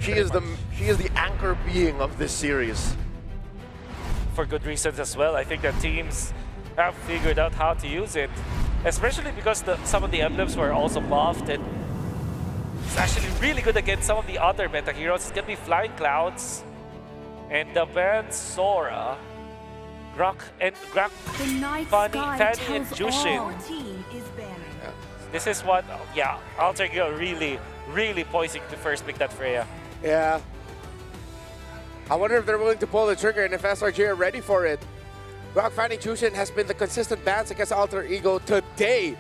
She is the anchor being of this series. For good reasons as well. I think that teams have figured out how to use it, especially because some of the emblems were also buffed, and it's actually really good against some of the other meta heroes. It's gonna be Flying Clouds and the band Sora, Fanny and Jushin. This is what, yeah, Alter Ego really poising to first pick that Freya. Yeah. I wonder if they're willing to pull the trigger and if SRG are ready for it. Fanny Jushin has been the consistent bans against Alter Ego today.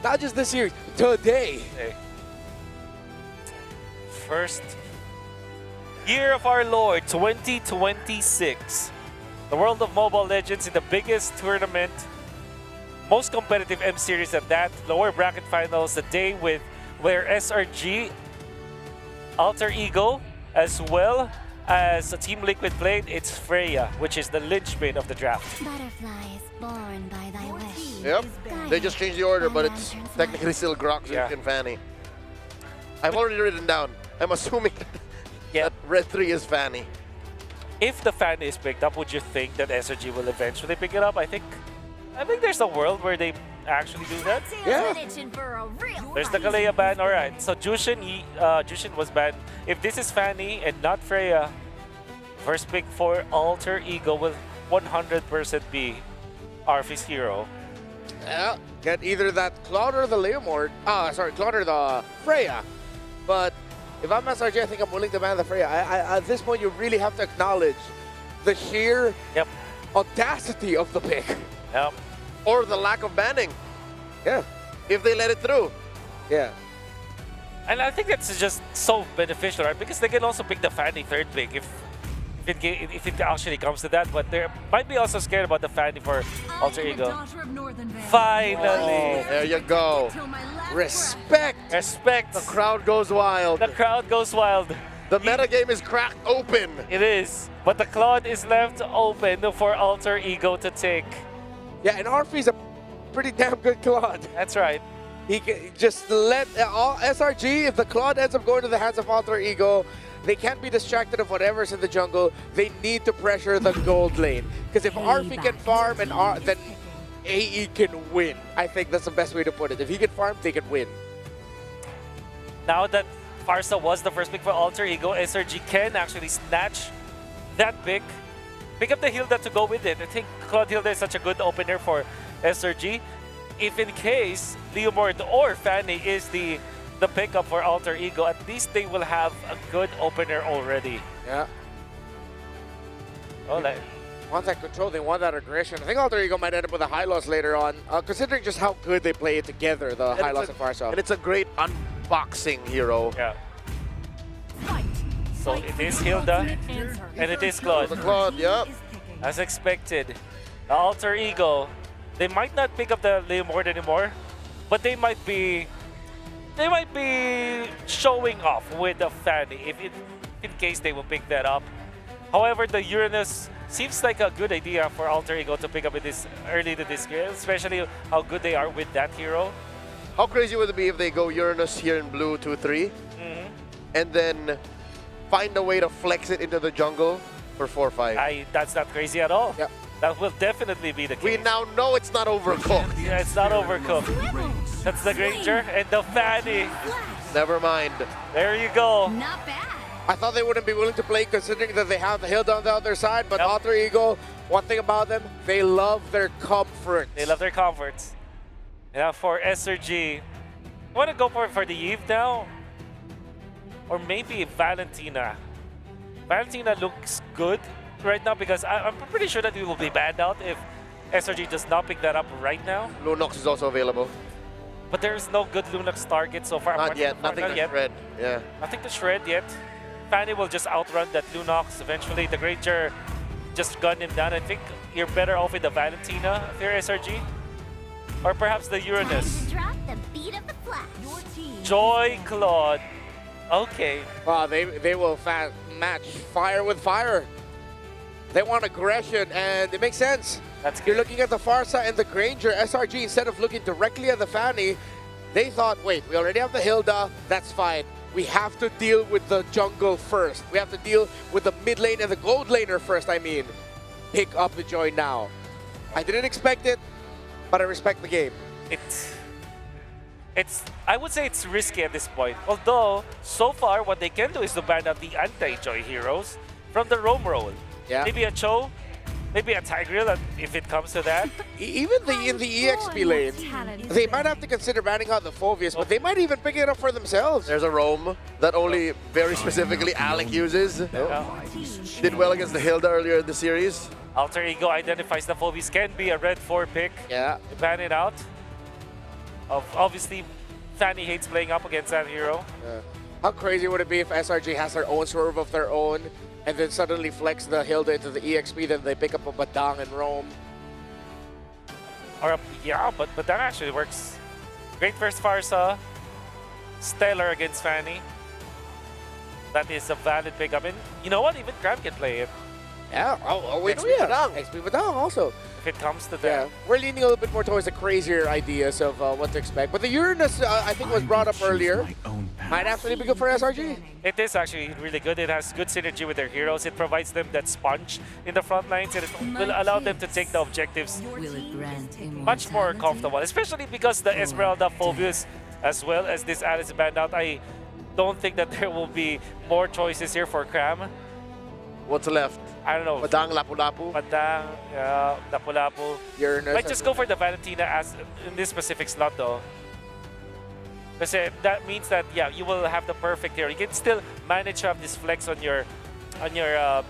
Not just this series, today. First year of our Lord, 2026. The World of Mobile Legends in the biggest tournament, most competitive M series at that, lower bracket finals, the day where SRG, Alter Ego, as well as Team Liquid played, it's Freya, which is the linchpin of the draft. Butterflies born by thy wish. Yep, they just changed the order, but it's technically still Grok, Zuke, and Fanny. I've already written down. I'm assuming that Red 3 is Fanny. If the Fanny is picked up, would you think that SRG will eventually pick it up? I think there's a world where they actually do that. Yeah. There's the Kalea ban. All right. So Jushin was banned. If this is Fanny and not Freya, first pick for Alter Ego will 100% be Arfi's hero. Yeah, get either that Claude or the Leomord. Claude or the Freya. But if I'm SRG, I think I'm willing to ban the Freya. At this point, you really have to acknowledge the sheer audacity of the pick. Yep. Or the lack of banning. Yeah. If they let it through. Yeah. And I think that's just so beneficial, right? Because they can also pick the Fanny third pick if it actually comes to that. But they might be also scared about the Fanny for Alter Ego. Finally. There you go. Respect. Respect. The crowd goes wild. The crowd goes wild. The metagame is cracked open. It is. But the Claude is left open for Alter Ego to take. Yeah, and Arfi's a pretty damn good Claude. That's right. He can just let SRG, if the Claude ends up going to the hands of Alter Ego, they can't be distracted of whatever's in the jungle. They need to pressure the gold lane. Because if Arfi can farm, then AE can win. I think that's the best way to put it. If he can farm, they can win. Now that Pharsa was the first pick for Alter Ego, SRG can actually snatch that pick. Pick up the Hilda to go with it. I think Claude Hilda is such a good opener for SRG. If in case Leomord or Fanny is the pickup for Alter Ego, at least they will have a good opener already. Yeah. Oh, they want that control, they want that aggression. I think Alter Ego might end up with a high loss later on, considering just how good they play it together, the high loss and Pharsa. And it's a great unboxing hero. Yeah. So it is Hilda, and it is Claude. The Claude, yep. As expected, the Alter Ego, they might not pick up the Leomord anymore, but they might be showing off with the Fanny if in case they will pick that up. However, the Uranus seems like a good idea for Alter Ego to pick up in this early to this game, especially how good they are with that hero. How crazy would it be if they go Uranus here in blue 2-3, and then find a way to flex it into the jungle for 4-5? That's not crazy at all. Yep. That will definitely be the case. We now know it's not overcooked. Yeah, it's not overcooked. That's the Granger and the Fanny. Never mind. There you go. Not bad. I thought they wouldn't be willing to play considering that they have the Hilda on the other side, but Alter Ego, one thing about them, they love their comfort. They love their comforts. Now for SRG, want to go for the Eve now? Or maybe Valentina. Valentina looks good right now because I'm pretty sure that we will be banned out if SRG does not pick that up right now. Lunox is also available. But there's no good Lunox target so far. Not yet, nothing to shred. Yeah. Nothing to shred yet. Fanny will just outrun that Lunox eventually. The Granger just gun him down. I think you're better off with the Valentina if you're SRG. Or perhaps the Uranus. Joy Claude. Okay. Wow, they will match fire with fire. They want aggression, and it makes sense. That's good. You're looking at the Pharsa and the Granger. SRG, instead of looking directly at the Fanny, they thought, wait, we already have the Hilda, that's fine. we have to deal with the jungle first. We have to deal with the mid lane and the gold laner first, I mean. Pick up the joy now. I didn't expect it, but I respect the game. I would say it's risky at this point. Although, so far, what they can do is to ban out the anti-joy heroes from the roam role. Yeah. Maybe a Cho, maybe a Tigreal if it comes to that. Even in the EXP lane, they might have to consider banning out the Phobius, but they might even pick it up for themselves. There's a roam that only very specifically Alec uses. Did well against the Hilda earlier in the series. Alter Ego identifies the Phobius can be a red 4 pick. Yeah. To ban it out. Obviously, Fanny hates playing up against that hero. Yeah. How crazy would it be if SRG has their own swerve of their own and then suddenly flex the Hilda into the EXP, then they pick up a Badang and roam? Yeah, but that actually works. Great versus Farsa. Stellar against Fanny. That is a valid pickup. And you know what? Even Cram can play it. Yeah. Oh wait, XP Badang. XP Badang also. If it comes to that. Yeah, we're leaning a little bit more towards the crazier ideas of what to expect. But the Uranus, I think, was brought up earlier. Might actually be good for SRG. It is actually really good. It has good synergy with their heroes. It provides them that sponge in the front lines, and it will allow them to take the objectives much more comfortable. Especially because the Esmeralda Phobius, as well as this Alice banned out, I don't think that there will be more choices here for Cram. What's left? I don't know. Badang, Lapu-Lapu. Badang, yeah, Lapu-Lapu. Uranus. Might just go for the Valentina as in this specific slot though. Because that means that, yeah, you will have the perfect hero. You can still manage to have this flex on your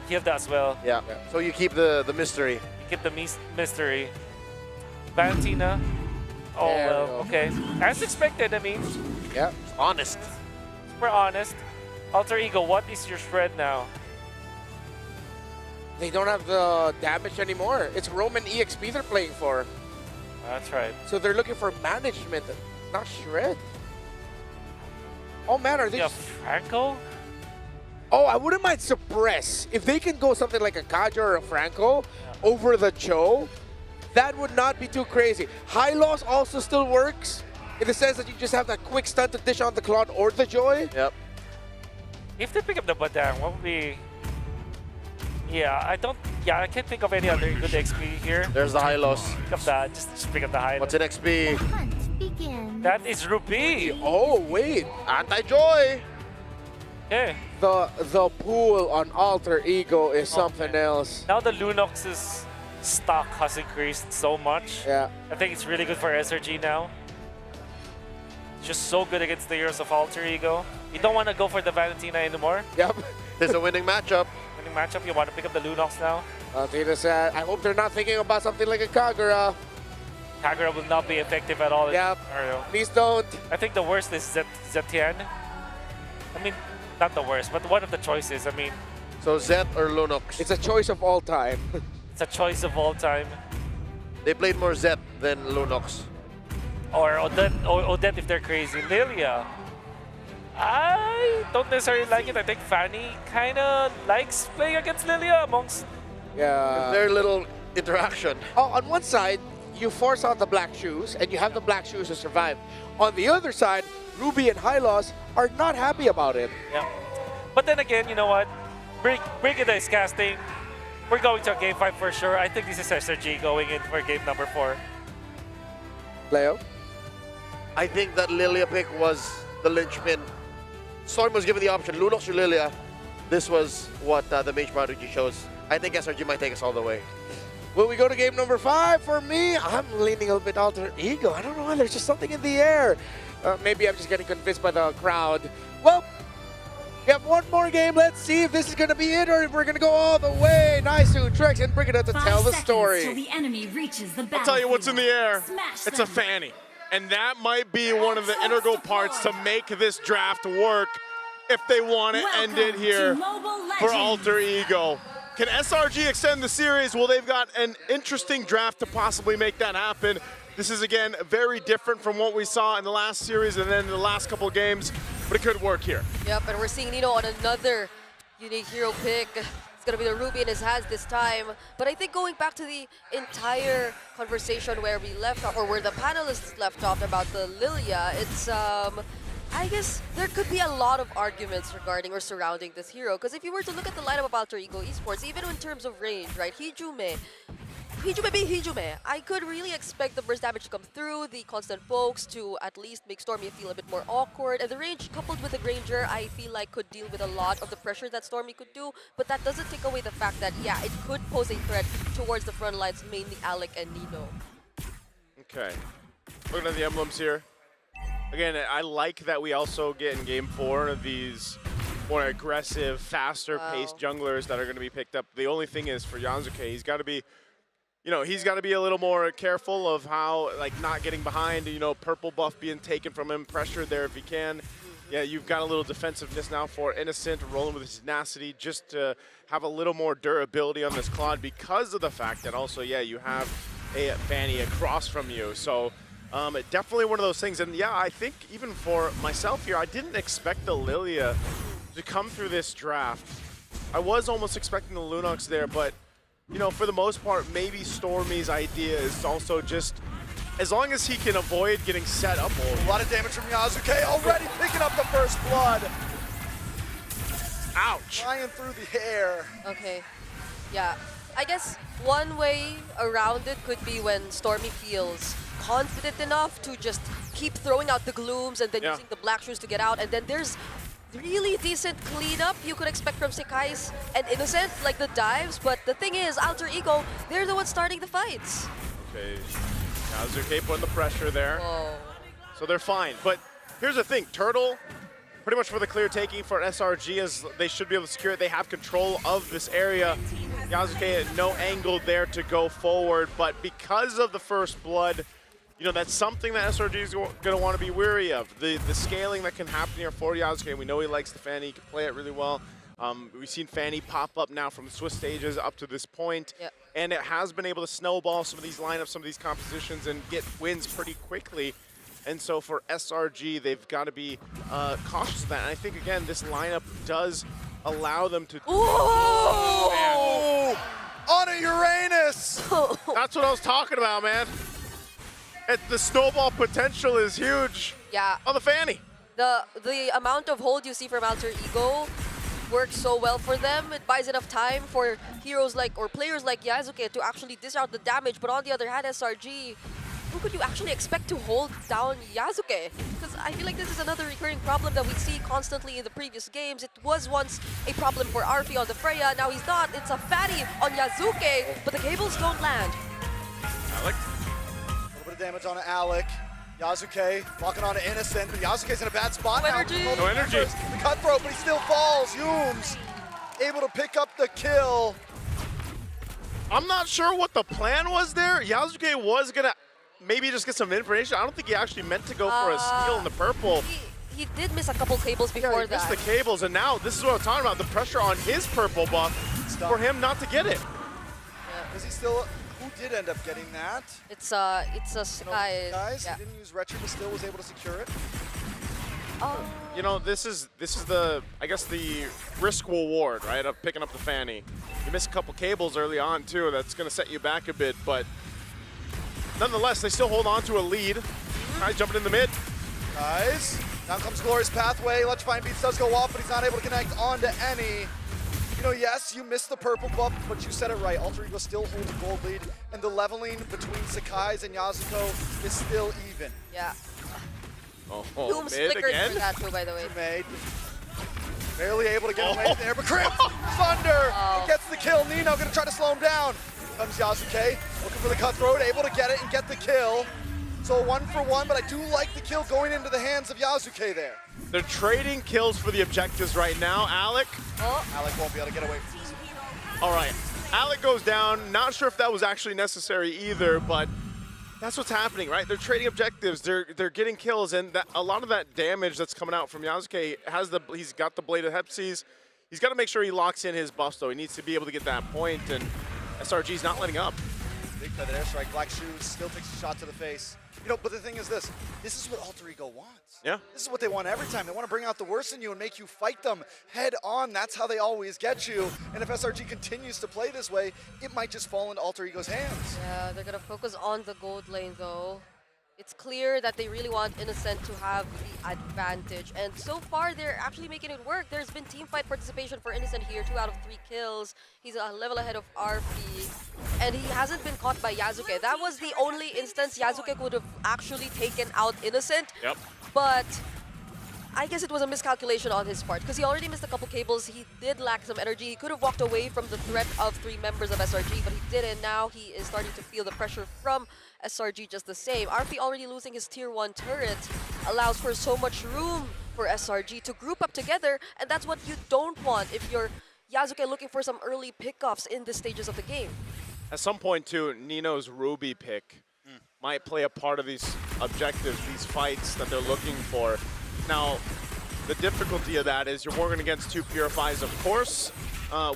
Hilda as well. Yeah. So you keep the mystery. You keep the mystery. Valentina. Oh, There well, we go. okay. As expected, I mean. Yeah. Honest. Super honest. Alter Ego, what is your spread now? They don't have the damage anymore. It's Roman EXP they're playing for. That's right. So they're looking for management, not shred. Oh man, are they Yeah, just... Franco? Oh, I wouldn't mind suppress. If they can go something like a Kaja or a Franco over the Cho, that would not be too crazy. High loss also still works in the sense that you just have that quick stun to dish on the Claude or the Joy. Yep. If they pick up the Badang, what would be... Yeah, I can't think of any other good XP here. There's the high loss. Pick up that, just pick up the high. What's in XP? Hunt begins. That is Ruby. Oh, wait. Anti-Joy. Okay. The pool on Alter Ego is something else. Now the Lunox's stock has increased so much. Yeah. I think it's really good for SRG now. It's just so good against the heroes of Alter Ego. You don't want to go for the Valentina anymore. Yep. There's a winning matchup. Winning matchup, you want to pick up the Lunox now. I hope they're not thinking about something like a Kagura. Kagura will not be effective at all. Yep. Or, Please don't. I think the worst is Zetian. I mean, not the worst, but one of the choices. I mean, So Zet or Lunox? It's a choice of all time. it's a choice of all time. They played more Zet than Lunox. Or Odette if they're crazy. Lilia. I don't necessarily like it. I think Fanny kind of likes playing against Lilia amongst... Yeah. Very little interaction. Oh, on one side, you force out the black shoes, and you have the black shoes to survive. On the other side, Ruby and Hylos are not happy about it. Yeah. But then again, you know what? Brigida is casting. We're going to a game 5 for sure. I think this is SRG going in for game number 4. Leo? I think that Lilia pick was the linchpin. Storm was given the option, Lunox or Lilia. This was what the Mage Prodigy chose. I think SRG might take us all the way. Will we go to game number 5? For me, I'm leaning a little bit Alter Ego. I don't know why, there's just something in the air. Maybe I'm just getting convinced by the crowd. Well, we have one more game. Let's see if this is going to be it or if we're going to go all the way. Naisu, Trex, and Brigida to tell the story. Till the enemy reaches the I'll tell you what's in the air. Smash It's them. a Fanny. And that might be one of the integral parts to make this draft work if they want to end it Welcome here to Mobile for Legends. Alter Ego. Can SRG extend the series? Well, they've got an interesting draft to possibly make that happen. This is, again, very different from what we saw in the last series and then the last couple of games, but it could work here. Yep, and we're seeing Nino on another unique hero pick. It's going to be the Ruby in his hands this time. But I think going back to the entire conversation where we left off, or where the panelists left off about the Lilia, it's I guess there could be a lot of arguments regarding or surrounding this hero. Because if you were to look at the lineup of Alter Ego Esports, even in terms of range, right? Hijume being Hijume, I could really expect the burst damage to come through, the constant pokes to at least make Stormy feel a bit more awkward. And the range coupled with the Granger, I feel like could deal with a lot of the pressure that Stormy could do. But that doesn't take away the fact that, yeah, it could pose a threat towards the front lines, mainly Alec and Nino. Okay. Looking at the emblems here. Again, I like that we also get in Game 4 these more aggressive, faster-paced junglers that are going to be picked up. The only thing is for Yasuke, he's got to be, he's got to be a little more careful of how, like, not getting behind, purple buff being taken from him, pressure there if he can. Yeah, you've got a little defensive now for Innocent, rolling with his tenacity, just to have a little more durability on this Claude because of the fact that also, yeah, you have a Fanny across from you. So definitely one of those things. And yeah, I think even for myself here, I didn't expect the Lilia to come through this draft. I was almost expecting the Lunox there, but for the most part, maybe Stormy's idea is also just, as long as he can avoid getting set up. A lot of damage from Yasuke, already picking up the first blood. Ouch. Flying through the air. Okay, yeah. I guess one way around it could be when Stormy feels confident enough to just keep throwing out the glooms and then using the black shoes to get out, and then there's really decent cleanup you could expect from Sekai's and Innocent, like the dives, but the thing is, Alter Ego, they're the ones starting the fights. Okay, Yasuke putting the pressure there. Whoa. So they're fine, but here's the thing, Turtle, pretty much for the clear taking for SRG, as they should be able to secure it. They have control of this area. Yasuke at no angle there to go forward, but because of the first blood, that's something that SRG is going to want to be wary of. The scaling that can happen here for Yasuke. We know he likes the Fanny, he can play it really well. We've seen Fanny pop up now from the Swiss stages up to this point, and it has been able to snowball some of these lineups, some of these compositions, and get wins pretty quickly. And so for SRG, they've got to be cautious of that. And I think, again, this lineup does allow them to... Oh! On a Uranus! That's what I was talking about, man. The snowball potential is huge. Yeah. On the Fanny. The amount of hold you see from Alter Ego works so well for them. It buys enough time for heroes or players like Yasuke to actually dish out the damage. But on the other hand, SRG, who could you actually expect to hold down Yasuke? Because I feel like this is another recurring problem that we see constantly in the previous games. It was once a problem for Arfi on the Freya, now he's not. It's a fatty on Yasuke, but the cables don't land. Alec. A little bit of damage on Alec. Yasuke locking on to Innocent, but Yasuke's in a bad spot now. No energy. The cutthroat, but he still falls. Humes able to pick up the kill. I'm not sure what the plan was there. Yasuke was going to maybe just get some information. I don't think he actually meant to go for a steal in the purple. He did miss a couple cables before He missed the cables, and now this is what I'm talking about, the pressure on his purple buff for him not to get it. Is he still... Who did end up getting that? It's a Sky. Guys, he didn't use Retro, but still was able to secure it. This is the, I guess, the risk reward, right, of picking up the Fanny. You miss a couple cables early on too. That's going to set you back a bit, but nonetheless, they still hold on to a lead. Guys jumping in the mid. Guys, down comes Glorious Pathway. Electrifying Beats does go off, but he's not able to connect onto any. Yes, you missed the purple buff, but you said it right. Alter Ego still holds a gold lead, and the leveling between Sekai's and Yasuko is still even. Yeah. Mid again? For that too, by the way. Made. Barely able to get away there, but Crimp! Thunder! Gets the kill. Nino gonna try to slow him down. Comes Yasuke, looking for the cutthroat, able to get it and get the kill. So 1 for 1, but I do like the kill going into the hands of Yasuke there. They're trading kills for the objectives right now. Alec. Alec won't be able to get away from this. All right. Alec goes down. Not sure if that was actually necessary either, but that's what's happening, right? They're trading objectives. They're getting kills, and a lot of that damage that's coming out from Yasuke he's got the Blade of Hepsies. He's got to make sure he locks in his buffs, though. He needs to be able to get that point, and SRG's not letting up. Big feather airstrike, Black Shoes still takes a shot to the face. But the thing is this is what Alter Ego wants. Yeah. This is what they want every time. They want to bring out the worst in you and make you fight them head on. That's how they always get you. And if SRG continues to play this way, it might just fall into Alter Ego's hands. Yeah, they're going to focus on the gold lane, though. It's clear that they really want Innocent to have the advantage. And so far, they're actually making it work. There's been team fight participation for Innocent here, 2 out of 3 kills. He's a level ahead of RP. And he hasn't been caught by Yasuke. That was the only instance Yasuke would have actually taken out Innocent. Yep. But I guess it was a miscalculation on his part because he already missed a couple cables. He did lack some energy. He could have walked away from the threat of 3 members of SRG, but he didn't. Now he is starting to feel the pressure from SRG just the same. RP already losing his tier 1 turret allows for so much room for SRG to group up together, and that's what you don't want if you're Yasuke looking for some early pickups in the stages of the game. At some point, too, Nino's Ruby pick might play a part of these objectives, these fights that they're looking for. Now, the difficulty of that is you're working against 2 Purifies, of course,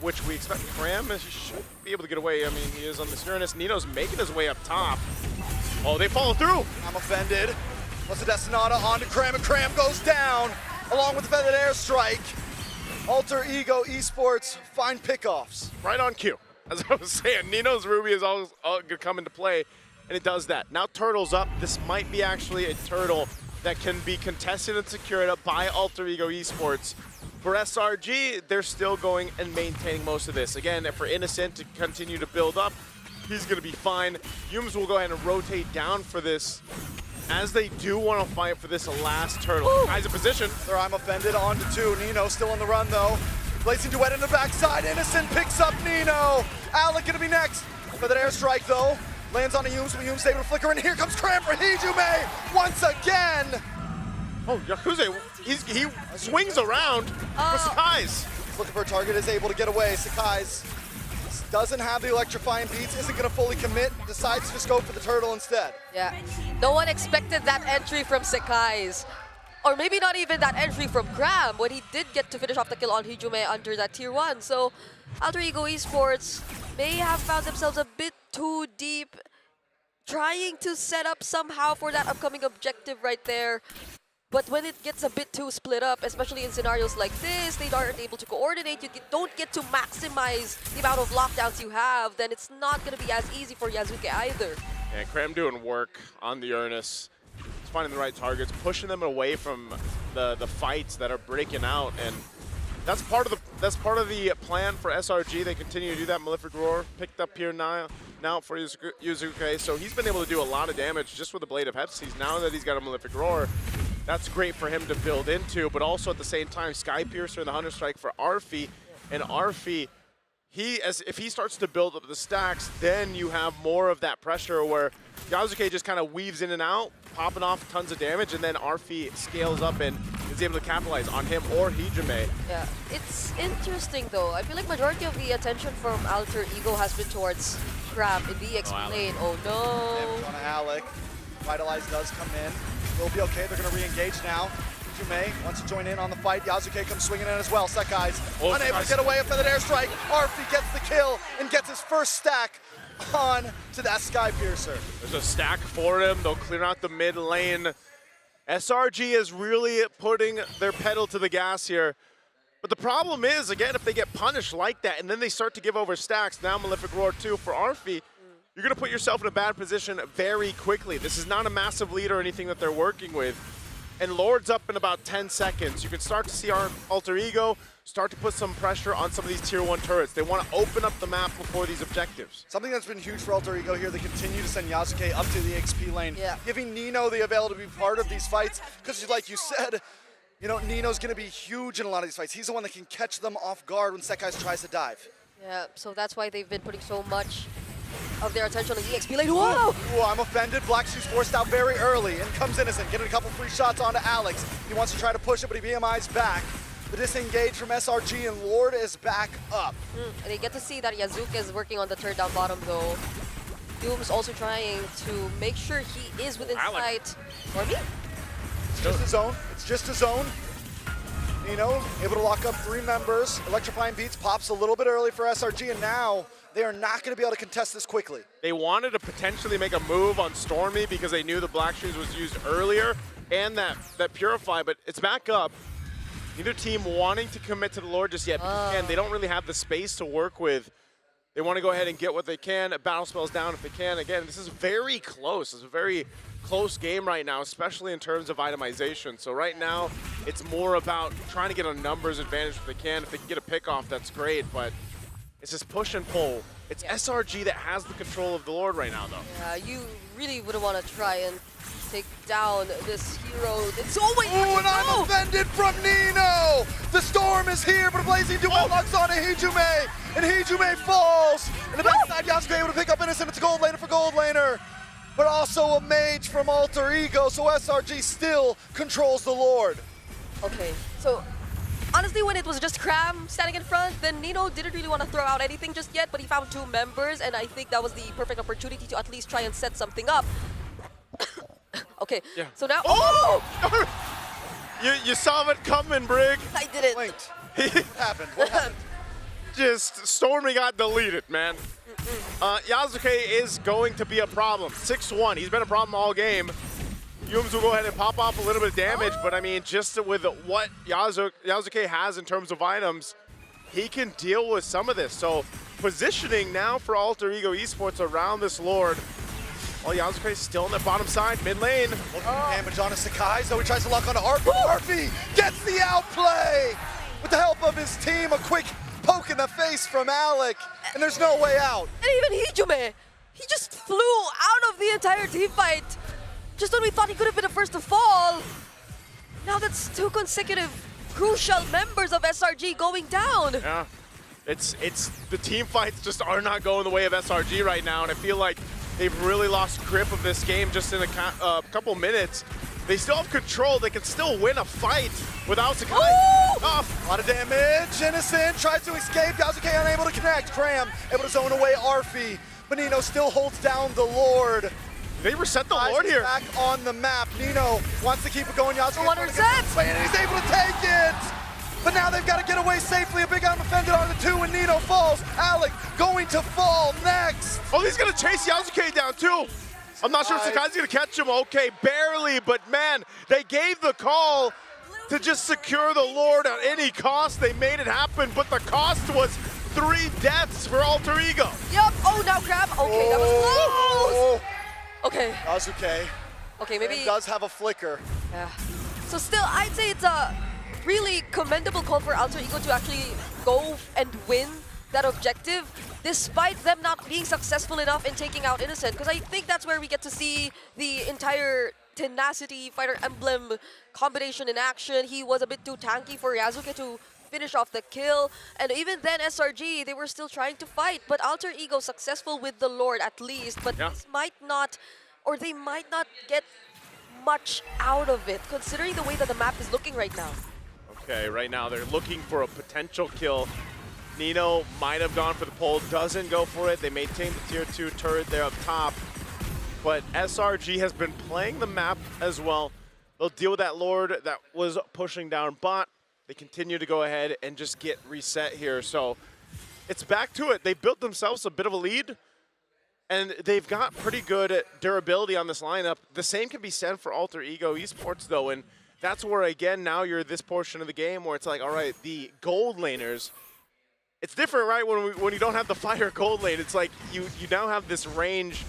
which we expect Cram should be able to get away. I mean, he is on the Styranus. Nino's making his way up top. Oh, they follow through. I'm offended. What's the Destinata onto Cram, and Cram goes down along with the feathered airstrike. Alter Ego Esports find pickoffs. Right on cue. As I was saying, Nino's Ruby is all going to come into play, and it does that. Now Turtle's up. This might be actually a Turtle that can be contested and secured up by Alter Ego Esports. For SRG, they're still going and maintaining most of this. Again, for Innocent to continue to build up, he's going to be fine. Yums will go ahead and rotate down for this, as they do want to fight for this last Turtle. Guys in position. I'm offended onto 2. Nino still on the run though. Blazing Duet in the backside. Innocent picks up Nino. Alec gonna be next. For that airstrike though. Lands on a Yums, but Yums able to flicker, and here comes Cram for Hijume once again. Oh, Yakuze, he swings around for Sakai's. He's looking for a target, is able to get away. Sakai's doesn't have the electrifying beats, isn't gonna fully commit, decides to just go for the turtle instead. Yeah, no one expected that entry from Sakai's. Or maybe not even that entry from Cram when he did get to finish off the kill on Hijume under that tier 1. So Alter Ego Esports may have found themselves a bit too deep, trying to set up somehow for that upcoming objective right there. But when it gets a bit too split up, especially in scenarios like this, they aren't able to coordinate, you don't get to maximize the amount of lockdowns you have, then it's not going to be as easy for Yasuke either. And Cram doing work on the Ernest. He's finding the right targets, pushing them away from the fights that are breaking out, and that's part of the plan for SRG. They continue to do that. Malefic Roar picked up here now for Yuzuke, so he's been able to do a lot of damage just with the Blade of Hepsies. Now that he's got a Malefic Roar, that's great for him to build into, but also at the same time, Sky Piercer and the Hunter Strike for Arfi, and Arfi, if he starts to build up the stacks, then you have more of that pressure where Yasuke just kind of weaves in and out, popping off tons of damage, and then Arfi scales up and is able to capitalize on him or Hijume. Yeah, it's interesting though. I feel like majority of the attention from Alter Ego has been towards Crab in the EXP lane. Oh no! Damage on Alec. Vitalize does come in. They'll be okay. They're going to re-engage now. Hijume wants to join in on the fight. Yasuke comes swinging in as well. Sakai's unable to get away. A feathered airstrike. Arfi gets the kill and gets his first stack on to that Sky Piercer. There's a stack for him. They'll clear out the mid lane. SRG is really putting their pedal to the gas here. But the problem is, again, if they get punished like that and then they start to give over stacks, now Malefic Roar 2 for Arfi, you're going to put yourself in a bad position very quickly. This is not a massive lead or anything that they're working with. And Lord's up in about 10 seconds. You can start to see our Alter Ego start to put some pressure on some of these tier 1 turrets. They want to open up the map before these objectives. Something that's been huge for Alter Ego here, they continue to send Yasuke up to the XP lane, giving Nino the ability to be part of these fights. Because like you said, you know, Nino's going to be huge in a lot of these fights. He's the one that can catch them off guard when Sekai's tries to dive. Yeah, so that's why they've been putting so much of their attention on the EXP lane. Whoa! Ooh, I'm offended. Black Shoe's forced out very early. In comes Innocent, getting a couple free shots onto Alex. He wants to try to push it, but he BMI's back. The disengage from SRG, and Lord is back up. They get to see that Yasuke is working on the turn down bottom though. Doom's also trying to make sure he is within sight. Or me? It's just a zone. It's just a zone. Nino able to lock up 3 members. Electrifying Beats pops a little bit early for SRG, and now they are not going to be able to contest this quickly. They wanted to potentially make a move on Stormy because they knew the Black Shoes was used earlier and that Purify, but it's back up. Neither team wanting to commit to the Lord just yet. Again, they don't really have the space to work with. They want to go ahead and get what they can. Battle spells down if they can. Again, this is very close. It's a very close game right now, especially in terms of itemization. So right now, it's more about trying to get a numbers advantage if they can. If they can get a pick off, that's great. But it's just push and pull. It's SRG that has the control of the Lord right now, though. Yeah, you really wouldn't want to try and take down this hero. It's always and I'm offended from Nino! The storm is here, but Blazing Duel locks on to Hijume, and Hijume falls! And the backside, Yasuke able to pick up Innocent. It's a gold laner for gold laner, but also a mage from Alter Ego, so SRG still controls the Lord. Okay, so honestly, when it was just Cram standing in front, then Nino didn't really want to throw out anything just yet, but he found 2 members, and I think that was the perfect opportunity to at least try and set something up. Okay, Yeah. so now... Oh! You saw it coming, Brig. I didn't. Blinked. What happened? What happened? Just Stormy got deleted, man. Yasuke is going to be a problem. 6-1. He's been a problem all game. Yums will go ahead and pop off a little bit of damage, but I mean, just with what Yasuke has in terms of items, he can deal with some of this. So positioning now for Alter Ego Esports around this Lord. While Yasuke is still on the bottom side, mid lane. Looking for damage on a Sakai, so he tries to lock onto Arfi. Arfi gets the outplay! With the help of his team, a quick poke in the face from Alec, and there's no way out. And even Hijume, he just flew out of the entire team fight. Just when we thought he could have been the first to fall. Now that's 2 consecutive crucial members of SRG going down. Yeah, it's the team fights just are not going the way of SRG right now, and I feel like they've really lost grip of this game just in a couple minutes. They still have control. They can still win a fight without Sakai. A lot of damage. Innocent tries to escape. Yasuke unable to connect. Cram able to zone away Arfi. But Nino still holds down the Lord. They reset the Eyes Lord is here. back on the map. Nino wants to keep it going. Yasuke One reset. and he's able to take it. But now they've got to get away safely. A big arm offended on the 2, and Nino falls. Alec going to fall next. Oh, he's gonna chase Yasuke down too. I'm not sure if Sakai's gonna catch him. Okay, barely, but man, they gave the call to just secure the Lord at any cost. They made it happen, but the cost was 3 deaths for Alter Ego. Yup. Oh, now Crab. Okay, that was close. Okay. Yasuke Okay, maybe. does have a flicker. Yeah. So still, I'd say it's a really commendable call for Alter Ego to actually go and win that objective, despite them not being successful enough in taking out Innocent. Because I think that's where we get to see the entire tenacity fighter emblem combination in action. He was a bit too tanky for Yasuke to finish off the kill. And even then, SRG, they were still trying to fight. But Alter Ego successful with the Lord at least. But this might not, or they might not get much out of it, considering the way that the map is looking right now. Okay, right now they're looking for a potential kill. Nino might have gone for the pull, doesn't go for it. They maintain the tier 2 turret there up top. But SRG has been playing the map as well. They'll deal with that Lord that was pushing down bot. They continue to go ahead and just get reset here. So it's back to it. They built themselves a bit of a lead, and they've got pretty good durability on this lineup. The same can be said for Alter Ego Esports, though, and that's where, again, now you're this portion of the game where it's like, all right, the gold laners, it's different, right, when you don't have the fire gold lane. It's like you now have this range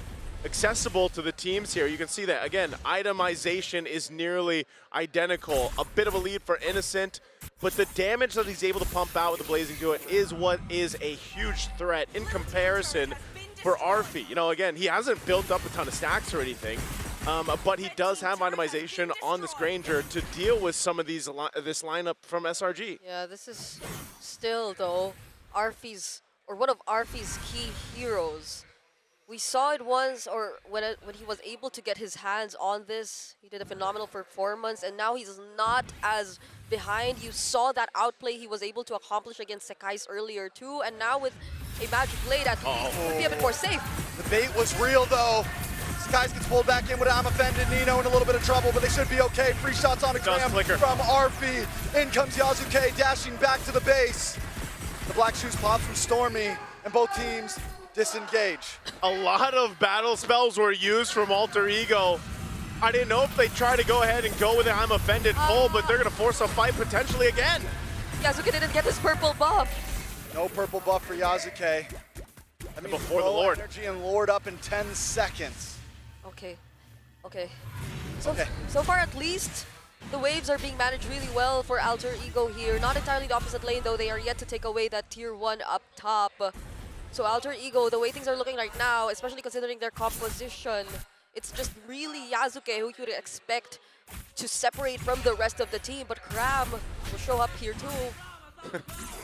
accessible to the teams here. You can see that, again, itemization is nearly identical. A bit of a lead for Innocent, but the damage that he's able to pump out with the Blazing Duet is what is a huge threat in comparison for Arfi. You know, again, he hasn't built up a ton of stacks or anything, but he does have itemization on this Granger to deal with some of these this lineup from SRG. Yeah, this is still, though, Arfi's, or one of Arfi's key heroes. We saw it once, or when he was able to get his hands on this, he did a phenomenal performance, and now he's not as behind. You saw that outplay he was able to accomplish against Sekai's earlier too, and now with a Magic Blade at least, would be a bit more safe. The bait was real, though. Skies gets pulled back in with I'm offended. Nino in a little bit of trouble, but they should be okay. Free shots on a Cram from Arfi. In comes Yasuke, dashing back to the base. The black shoes pop from Stormy, and both teams disengage. A lot of battle spells were used from Alter Ego. I didn't know if they try to go ahead and go with it. I'm offended pull, but they're going to force a fight potentially again. Yasuke didn't get his purple buff. No purple buff for Yasuke. I mean, before the low Lord. energy and Lord up in 10 seconds. Okay. So, Okay. so far at least, the waves are being managed really well for Alter Ego here. Not entirely the opposite lane though, they are yet to take away that tier 1 up top. So Alter Ego, the way things are looking right now, especially considering their composition, it's just really Yasuke who you would expect to separate from the rest of the team, but Crab will show up here too.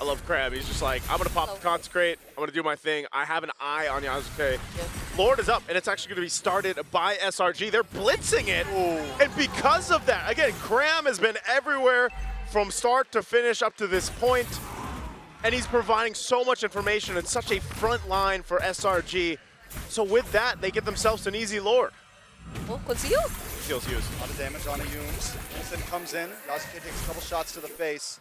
I love Crab. He's just like, I'm going to pop the Consecrate. I'm going to do my thing. I have an eye on Yasuke. Yeah. Lord is up, and it's actually going to be started by SRG. They're blitzing it. Ooh. And because of that, again, Cram has been everywhere from start to finish up to this point, and he's providing so much information and such a front line for SRG. So with that, they get themselves an easy Lord. Oh, Conceal? Seals used. A lot of damage on Ayums. Winston comes in. Yasuke takes a couple shots to the face.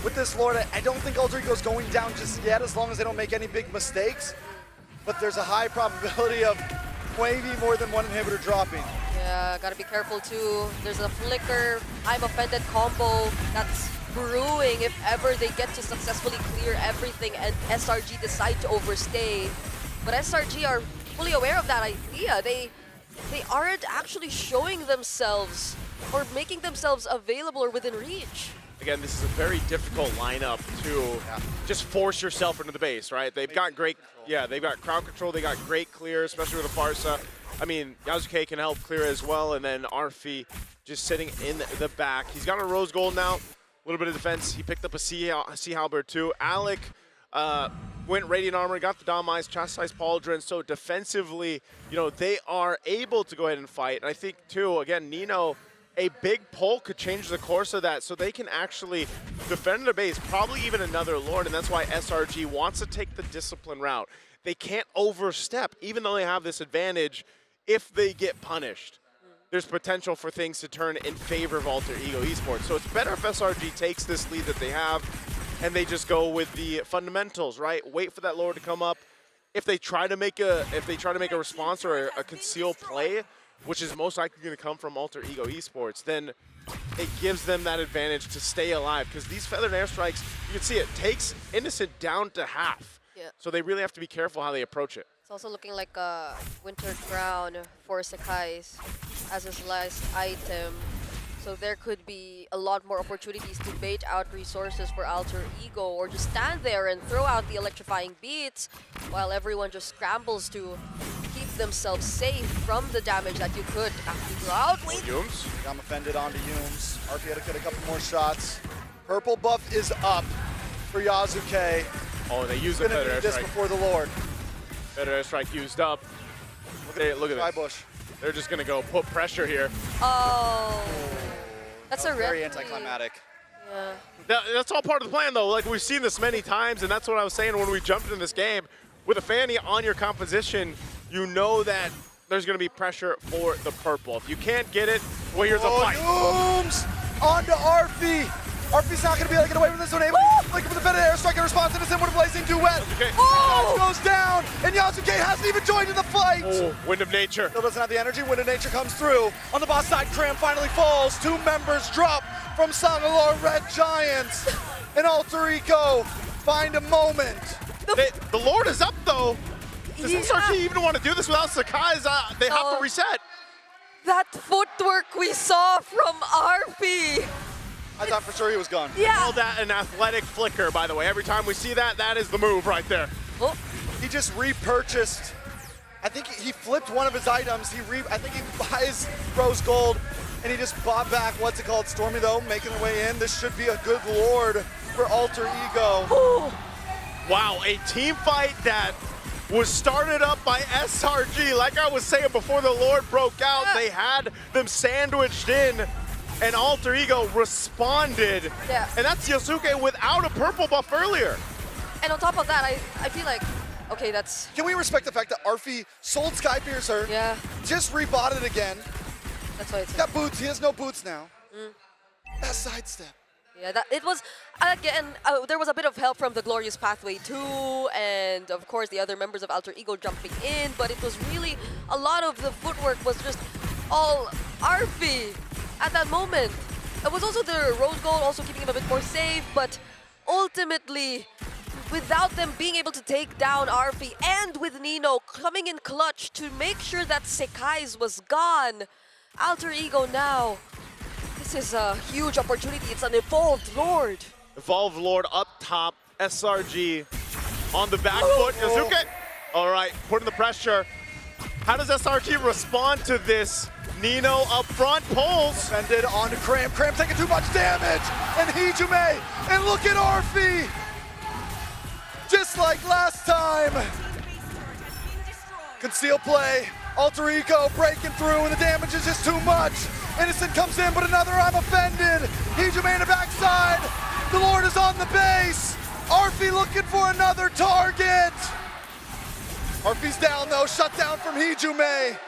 With this Lord, I don't think Alter Ego's going down just yet, as long as they don't make any big mistakes. But there's a high probability of maybe more than one inhibitor dropping. Yeah, gotta be careful too. There's a flicker, I'm offended combo that's brewing if ever they get to successfully clear everything and SRG decide to overstay. But SRG are fully aware of that idea. They aren't actually showing themselves or making themselves available or within reach. Again, this is a very difficult lineup to just force yourself into the base, right? They've got great, they've got crowd control, they got great clear, especially with the Farsa. I mean, Yasuke can help clear as well, and then Arfi just sitting in the back. He's got a Rose Gold now, a little bit of defense. He picked up a Sea Halberd too. Alec went Radiant Armor, got the Dom Eyes, Chastised Pauldron, so defensively, you know, they are able to go ahead and fight. And I think too, again, Nino, a big pull could change the course of that, so they can actually defend their base, probably even another Lord, and that's why SRG wants to take the discipline route. They can't overstep, even though they have this advantage. If they get punished, there's potential for things to turn in favor of Alter Ego Esports. So it's better if SRG takes this lead that they have, and they just go with the fundamentals, right? Wait for that Lord to come up. If they try to make a response or a concealed play, which is most likely going to come from Alter Ego Esports, then it gives them that advantage to stay alive. Because these feathered airstrikes, you can see it takes Innocent down to half. Yeah. So they really have to be careful how they approach it. It's also looking like a Winter Crown for Sakai's as his last item. So there could be a lot more opportunities to bait out resources for Alter Ego, or just stand there and throw out the electrifying beats while everyone just scrambles to keep themselves safe from the damage that you could actually throw out. Wait. Yums. I'm offended onto Yums. RP had to get a couple more shots. Purple buff is up for Yasuke. Oh, they use the Gonna feather need this airstrike. before the Lord. Feather airstrike used up. Look at this. Bush. They're just going to go put pressure here. Oh. That's a Very rip. anticlimactic. Yeah. That's all part of the plan, though. Like, we've seen this many times, and that's what I was saying when we jumped in this game. With a Fanny on your composition, you know that there's going to be pressure for the purple. If you can't get it, well, here's a fight. Yums onto Arfi. Arfi's not going to be able to get away from this one. Able to flick with the feather airstrike in response. Innocent with a blazing duet. Okay. Oh! Goes down, and Yasuke hasn't even joined in the fight. Oh, Wind of Nature. Still doesn't have the energy. Wind of Nature comes through. On the boss side, Cram finally falls. 2 members drop from Selangor Red Giants. And Alter Ego find a moment. The Lord is up, though. Does Yeah. SRG even want to do this without Sakai's? They have to reset. That footwork we saw from RP. I thought for sure he was gone. Yeah. Call that an athletic flicker, by the way. Every time we see that, that is the move right there. Oh. He just repurchased. I think he flipped one of his items. I think he buys Rose Gold, and he just bought back, what's it called, Stormy, though, making her way in. This should be a good Lord for Alter Ego. Ooh. Wow, a team fight that was started up by SRG. Like I was saying before the Lord broke out, they had them sandwiched in, and Alter Ego responded. Yeah. And that's Yasuke without a purple buff earlier. And on top of that, I feel like, okay, that's... Can we respect the fact that Arfi sold Skypiercer, Yeah, just rebought it again, that's why it's... got boots, he has no boots now. That sidestep. Yeah, that, it was, again, there was a bit of help from the Glorious Pathway too, and of course the other members of Alter Ego jumping in, but it was really, a lot of the footwork was just all RP at that moment. It was also the Rose Gold also keeping him a bit more safe, but ultimately, without them being able to take down Arfi, and with Nino coming in clutch to make sure that Sekai's was gone. Alter Ego now. This is a huge opportunity. It's an Evolved Lord. Evolved Lord up top. SRG on the back foot. Yazuke. All right, putting the pressure. How does SRG respond to this? Nino up front, pulls. Send it on to Cram. Cram taking too much damage. And Hijume. And look at Arfi. Just like last time. Conceal play. Alter Ego breaking through, and the damage is just too much. Innocent comes in, but another I'm offended. Hijume in the backside. The Lord is on the base. Arfi looking for another target. Arfi's down though, shut down from Hijume.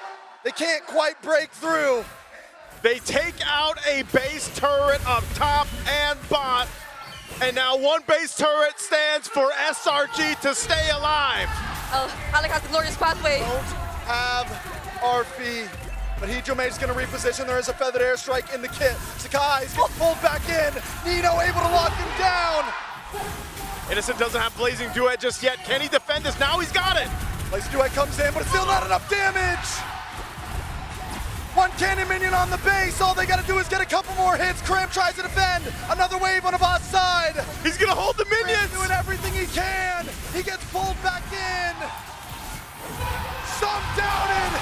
They can't quite break through. They take out a base turret up top and bot. And now one base turret stands for SRG to stay alive. Alec has the glorious pathway. Don't have Arfi, but Hijume is going to reposition. There is a feathered airstrike in the kit. Sakai's gets pulled back in. Nino able to lock him down. Innocent doesn't have Blazing Duet just yet. Can he defend this? Now he's got it. Blazing Duet comes in, but it's still not enough damage. One cannon minion on the base. All they got to do is get a couple more hits. Cram tries to defend. Another wave on the bot side. He's going to hold the minions. Cram's doing everything he can. He gets pulled back in. Some doubted.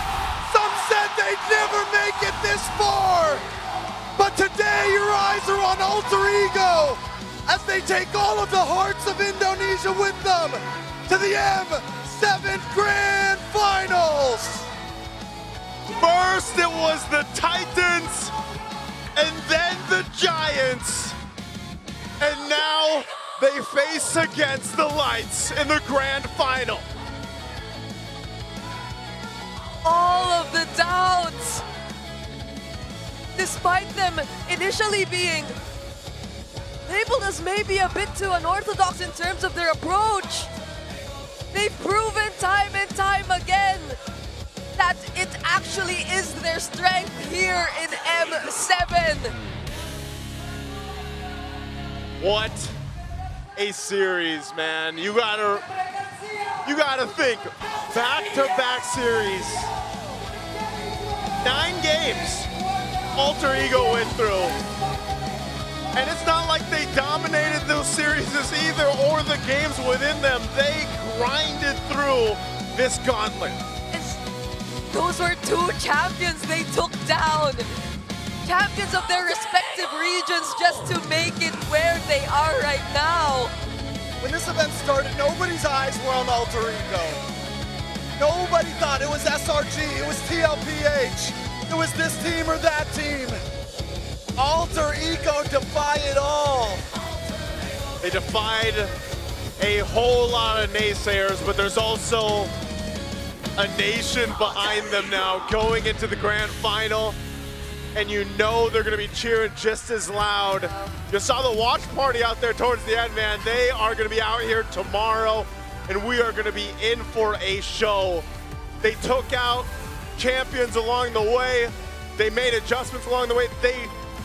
Some said they'd never make it this far. But today your eyes are on Alter Ego as they take all of the hearts of Indonesia with them to the M7 Grand Finals. First it was the Titans, and then the Giants, and now they face against the Lights in the grand final. All of the doubts, despite them initially being labeled as maybe a bit too unorthodox in terms of their approach, they've proven time and time again that it actually is their strength here in M7. What a series, man. You gotta think, back-to-back series. 9 games Alter Ego went through. And it's not like they dominated those series either, or the games within them. They grinded through this gauntlet. Those were 2 champions they took down. Champions of their respective regions just to make it where they are right now. When this event started, nobody's eyes were on Alter Ego. Nobody thought it was SRG, it was TLPH, it was this team or that team. Alter Ego defy it all. They defied a whole lot of naysayers, but there's also a nation behind them now going into the grand final, and you know they're going to be cheering just as loud. You saw the watch party out there towards the end, man. They are going to be out here tomorrow, and we are going to be in for a show. They took out champions along the way. They made adjustments along the way. They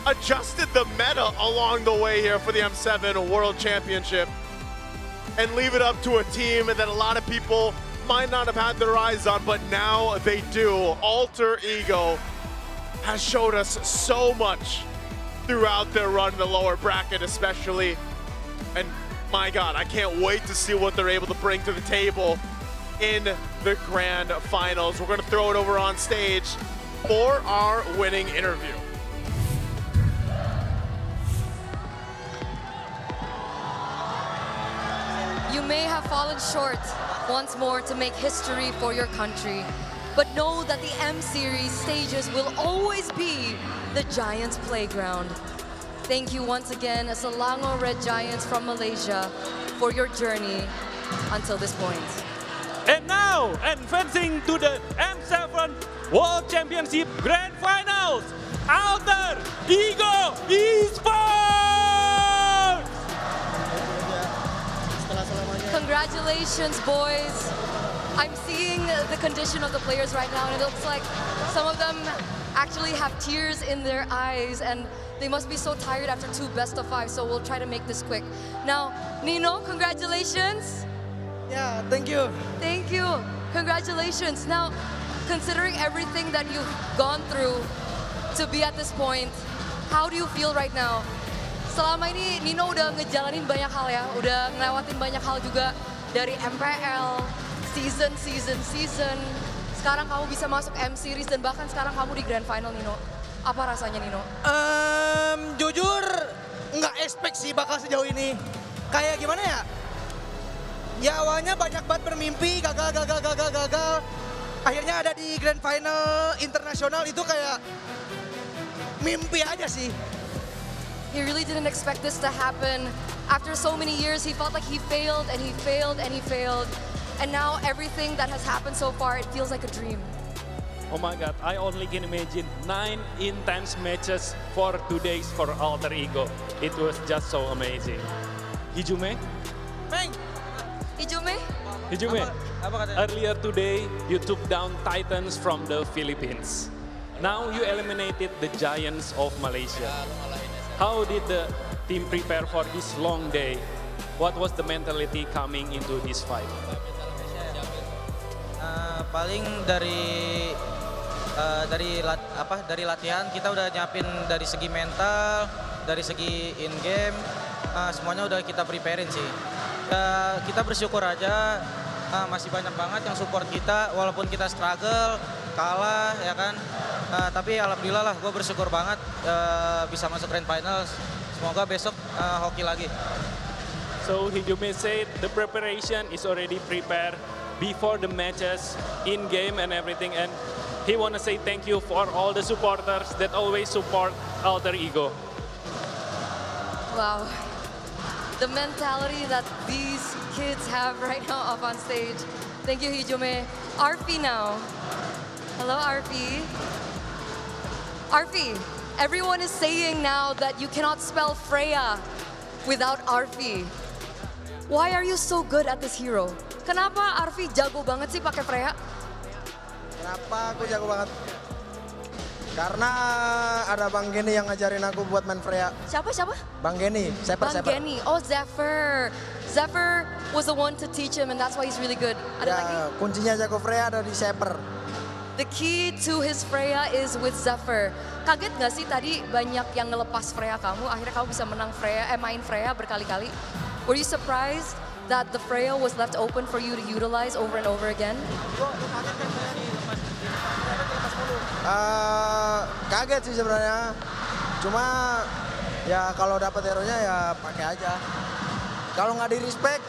adjusted the meta along the way here for the M7 World Championship, and leave it up to a team that a lot of people might not have had their eyes on, but now they do. Alter Ego has showed us so much throughout their run in the lower bracket especially, and my God, I can't wait to see what they're able to bring to the table in the grand finals. We're going to throw it over on stage for our winning interview. You may have fallen short once more to make history for your country, but know that the M-Series stages will always be the Giants' playground. Thank you once again, Selangor Red Giants from Malaysia, for your journey until this point. And now, advancing to the M7 World Championship Grand Finals, Alter Ego Esports! Congratulations, boys. I'm seeing the condition of the players right now, and it looks like some of them actually have tears in their eyes, and they must be so tired after 2 best-of-5, so we'll try to make this quick. Now, Nino, congratulations. Yeah, thank you. Thank you. Congratulations. Now, considering everything that you've gone through to be at this point, how do you feel right now? Selama ini Nino udah ngejalanin banyak hal ya, udah ngelewatin banyak hal juga dari MPL, season. Sekarang kamu bisa masuk M Series dan bahkan sekarang kamu di Grand Final, Nino. Apa rasanya, Nino? Jujur nggak expect sih bakal sejauh ini. Kayak gimana ya? Ya awalnya banyak banget bermimpi, gagal. Akhirnya ada di Grand Final internasional, itu kayak mimpi aja sih. He really didn't expect this to happen. After so many years, he felt like he failed and he failed and he failed. And now everything that has happened so far, it feels like a dream. Oh my God, I only can imagine 9 intense matches for 2 days for Alter Ego. It was just so amazing. Hijume? Meng, Hijume? Hijume, apa katanya? earlier today you took down Titans from the Philippines. Now you eliminated the Giants of Malaysia. How did the team prepare for this long day? What was the mentality coming into this fight? Paling dari latihan kita udah nyiapin dari segi mental, dari segi in game, semuanya udah kita preparein sih. Kita bersyukur aja masih banyak banget yang support kita walaupun kita struggle, kalah ya kan. Tapi alhamdulillah lah, gue bersyukur banget bisa masuk Grand Finals. Semoga besok hoki lagi. So Hijume said the preparation is already prepared before the matches, in game and everything, and he want to say thank you for all the supporters that always support Alter Ego. Wow. The mentality that these kids have right now up on stage. Thank you, Hijume. Arfi now. Hello, Arfi. Arfi, everyone is saying now that you cannot spell Freya without Arfi. Why are you so good at this hero? Kenapa Arfi jago banget sih pakai Freya? Kenapa aku jago banget? Karena ada Bang Geni yang ngajarin aku buat main Freya. Siapa? Bang Geni, Bang Geni. Oh, Zephyr. Zephyr was the one to teach him and that's why he's really good. Ada lagi? Kuncinya jago Freya ada di Zephyr. The key to his Freya is with Zephyr. Kaget gak sih tadi banyak yang ngelepas Freya kamu, akhirnya kamu bisa menang main Freya berkali-kali? Were you surprised that the Freya was left open for you to utilize over and over again? Kaget sih sebenarnya. Cuma ya kalau dapat hero-nya ya pakai aja. Kalau nggak di respect,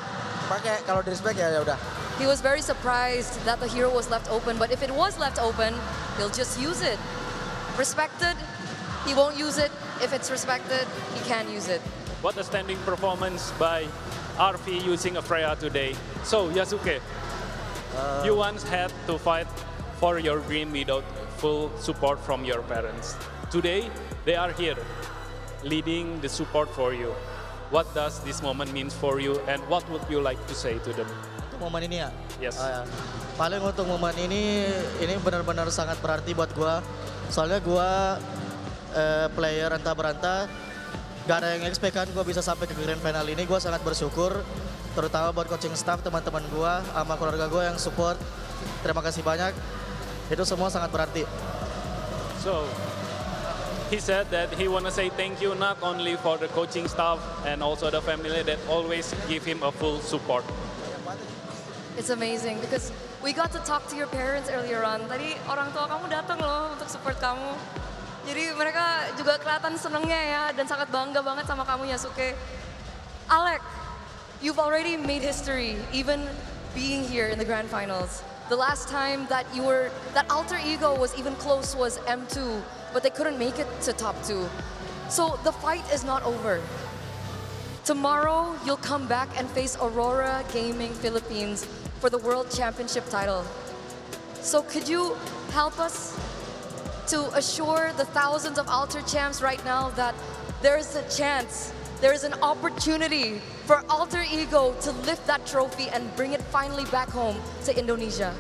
pakai. Kalau di respect ya udah. He was very surprised that the hero was left open, but if it was left open, he'll just use it. Respected, he won't use it. If it's respected, he can use it. What a standing performance by Arfi using a Freya today. So Yasuke, you once had to fight for your dream without full support from your parents. Today, they are here, leading the support for you. What does this moment mean for you, and what would you like to say to them? Untuk momen ini ya? Yes. Paling untuk momen ini benar-benar sangat berarti buat gua. Soalnya gua player entah berantah, gak ada yang expect kan gua bisa sampai ke grand final ini. Gua sangat bersyukur, terutama buat coaching staff, teman-teman gua, sama keluarga gua yang support. Terima kasih banyak. Itu semua sangat berarti. So, he said that he want to say thank you not only for the coaching staff and also the family that always give him a full support. It's amazing because we got to talk to your parents earlier on. Tadi orang tua kamu datang loh untuk support kamu. Jadi mereka juga kelihatan senengnya ya dan sangat bangga banget sama kamu Yasuke. Alec, you've already made history even being here in the grand finals. The last time that Alter Ego was even close was M2, but they couldn't make it to top 2. So the fight is not over. Tomorrow, you'll come back and face Aurora Gaming Philippines for the World Championship title. So could you help us to assure the thousands of Alter champs right now that there is a chance there is an opportunity for Alter Ego to lift that trophy and bring it finally back home to Indonesia?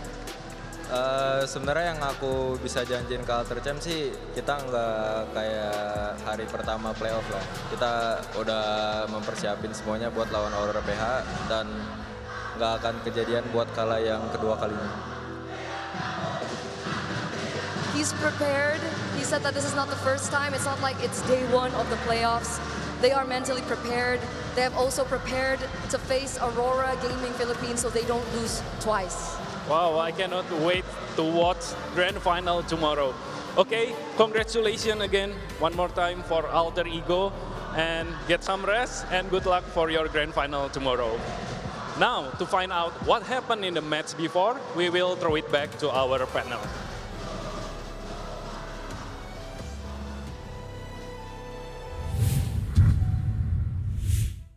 Sebenarnya yang aku bisa janjiin ke Alter Champ sih, kita nggak kayak hari pertama playoff lah. Kita udah mempersiapin semuanya buat lawan Aurora PH dan nggak akan kejadian buat kalah yang kedua kalinya. He's prepared. He said that this is not the first time. It's not like it's day one of the playoffs. They are mentally prepared. They have also prepared to face Aurora Gaming Philippines so they don't lose twice. Wow, I cannot wait to watch grand final tomorrow. Okay, congratulations again one more time for Alter Ego and get some rest and good luck for your grand final tomorrow. Now, to find out what happened in the match before, we will throw it back to our panel.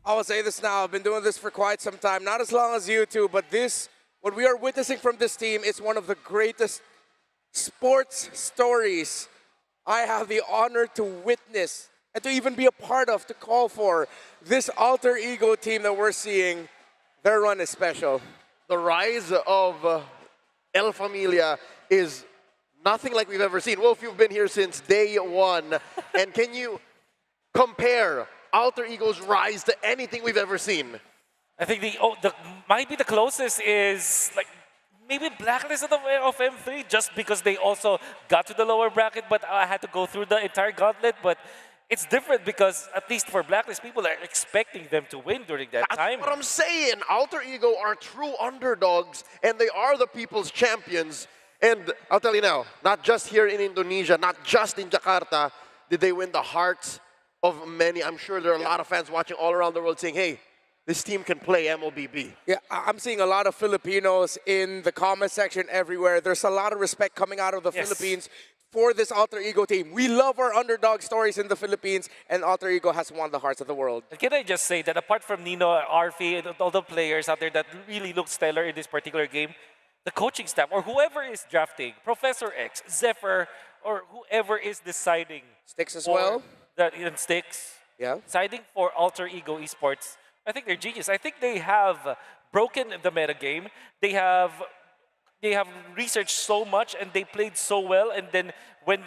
I will say this now, I've been doing this for quite some time, not as long as you two, but this, what we are witnessing from this team is one of the greatest sports stories I have the honor to witness and to even be a part of, to call for. This Alter Ego team that we're seeing, their run is special. The rise of El Familia is nothing like we've ever seen. Wolf, you've been here since day one. And can you compare Alter Ego's rise to anything we've ever seen? I think the might be the closest is like maybe Blacklist of M3, just because they also got to the lower bracket, but I had to go through the entire gauntlet. But it's different because at least for Blacklist, people are expecting them to win during that time. That's what I'm saying. Alter Ego are true underdogs, and they are the people's champions. And I'll tell you now, not just here in Indonesia, not just in Jakarta, did they win the hearts of many. I'm sure there are a lot of fans watching all around the world saying, hey, this team can play MLBB. Yeah, I'm seeing a lot of Filipinos in the comment section everywhere. There's a lot of respect coming out of the Philippines for this Alter Ego team. We love our underdog stories in the Philippines, and Alter Ego has won the hearts of the world. And can I just say that apart from Nino, Arfi, and all the players out there that really look stellar in this particular game, the coaching staff, or whoever is drafting, Professor X, Zephyr, or whoever is deciding. Sticks as well. That even Sticks. Yeah. Deciding for Alter Ego Esports. I think they're genius. I think they have broken the meta game. They have researched so much and they played so well. And then when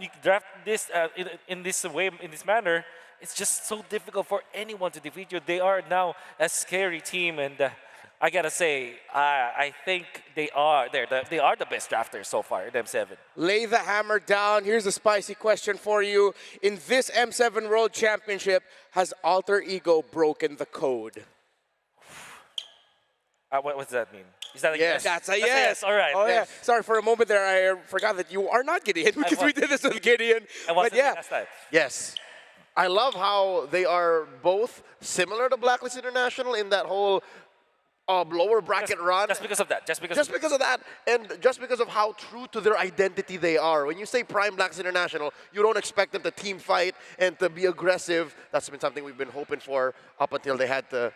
you draft this in this way, in this manner, it's just so difficult for anyone to defeat you. They are now a scary team, and I gotta say, I think they are the best drafters so far in M7. Lay the hammer down. Here's a spicy question for you. In this M7 World Championship, has Alter Ego broken the code? What does that mean? Is that a yes? Yes? That's a yes. All right. Oh, yes. yeah. Sorry, for a moment there, I forgot that you are not Gideon because we did this with Gideon. But yeah. Last time? Yes. I love how they are both similar to Blacklist International in that whole lower bracket run. Just because of that. Just because of that, and just because of how true to their identity they are. When you say Prime Blacks International, you don't expect them to team fight and to be aggressive. That's been something we've been hoping for up until they had to,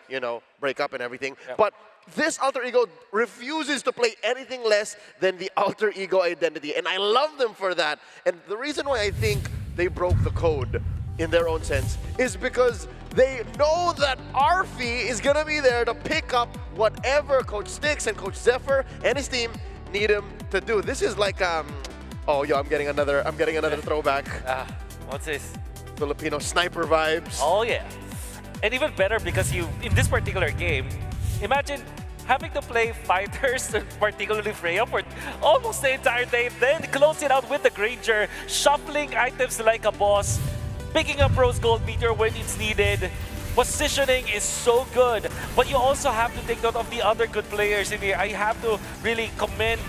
break up and everything. Yeah. But this Alter Ego refuses to play anything less than the Alter Ego identity, and I love them for that. And the reason why I think they broke the code in their own sense is because they know that Arfi is gonna be there to pick up whatever Coach Sticks and Coach Zephyr and his team need him to do. This is like I'm getting another throwback. What's this? Filipino sniper vibes. Oh yeah. And even better because in this particular game, imagine having to play fighters, particularly Freya, for almost the entire day, then close it out with the Granger, shuffling items like a boss, picking up Rose Gold Meteor when it's needed. Positioning is so good, but you also have to take note of the other good players in here. I have to really commend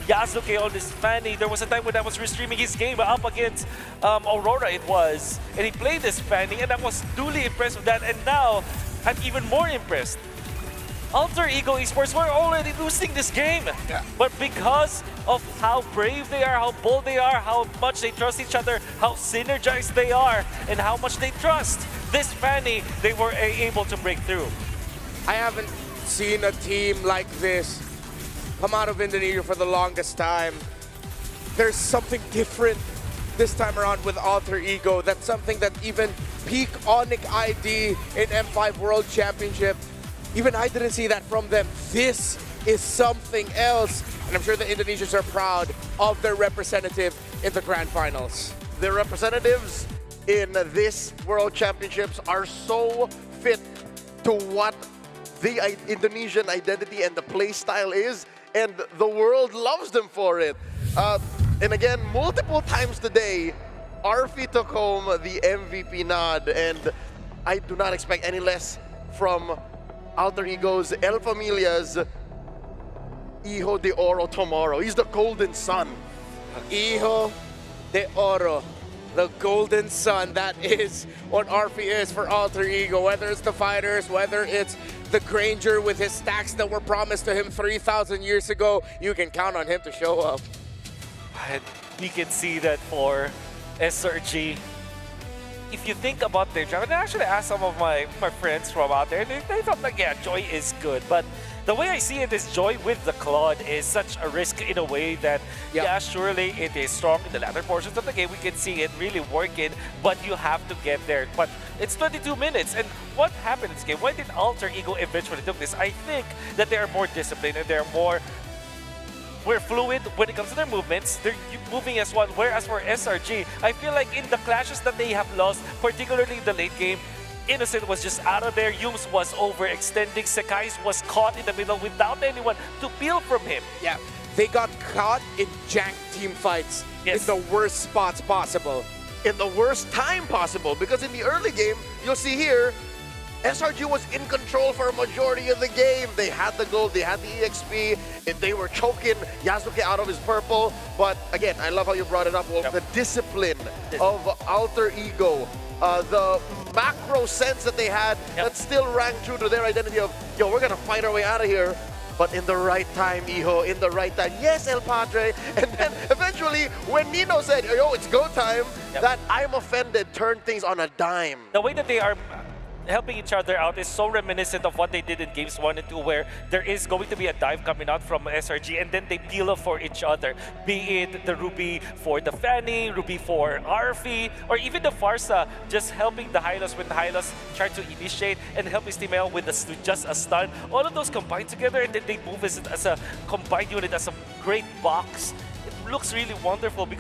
Yasuke on this Fanny. There was a time when I was restreaming his game up against Aurora, it was, and he played this Fanny, and I was duly impressed with that, and now I'm even more impressed. Alter Ego Esports were already losing this game, but because of how brave they are, how bold they are, how much they trust each other, how synergized they are, and how much they trust this Fanny, they were able to break through. I haven't seen a team like this come out of Indonesia for the longest time. There's something different this time around with Alter Ego. That's something that even peak Onyx ID in M5 World Championship. Even I didn't see that from them. This is something else. And I'm sure the Indonesians are proud of their representative in the Grand Finals. Their representatives in this World Championships are so fit to what the Indonesian identity and the play style is, and the world loves them for it. And again, multiple times today, Arfi took home the MVP nod, and I do not expect any less from Alter Ego's El Familia's Hijo de Oro tomorrow. He's the golden son. Hijo de Oro, the golden son. That is what Arfi is for Alter Ego. Whether it's the fighters, whether it's the Granger with his stacks that were promised to him 3,000 years ago, you can count on him to show up. And you can see that for SRG. If you think about their job, and I actually asked some of my friends from out there, they thought like, yeah, Joy is good. But the way I see it is Joy with the Claude is such a risk in a way that, yeah, surely it is strong in the latter portions of the game. We can see it really working, but you have to get there. But it's 22 minutes, and what happened in this game? Why did Alter Ego eventually took this? I think that they are more disciplined and they're more fluid when it comes to their movements. They're moving as one. Whereas for SRG, I feel like in the clashes that they have lost, particularly in the late game, Innocent was just out of there. Yums was overextending. Sekai's was caught in the middle without anyone to peel from him. Yeah, they got caught in jank team fights in the worst spots possible. In the worst time possible, because in the early game, you'll see here, SRG was in control for a majority of the game. They had the gold, they had the EXP, and they were choking Yasuke out of his purple. But again, I love how you brought it up, Wolf. The discipline of Alter Ego, the macro sense that they had that still rang true to their identity of, yo, we're gonna fight our way out of here, but in the right time, Iho, in the right time. Yes, El Padre. And then eventually, when Nino said, yo, it's go time, that I'm offended turned things on a dime. The way that they are helping each other out is so reminiscent of what they did in games 1 and 2, where there is going to be a dive coming out from SRG and then they peel off for each other. Be it the Ruby for the Fanny, Ruby for Arfi, or even the Farsa just helping the Hylos when Hylos tried to initiate and help his teammate out with just a stun. All of those combined together and then they move as a combined unit, as a great box. It looks really wonderful.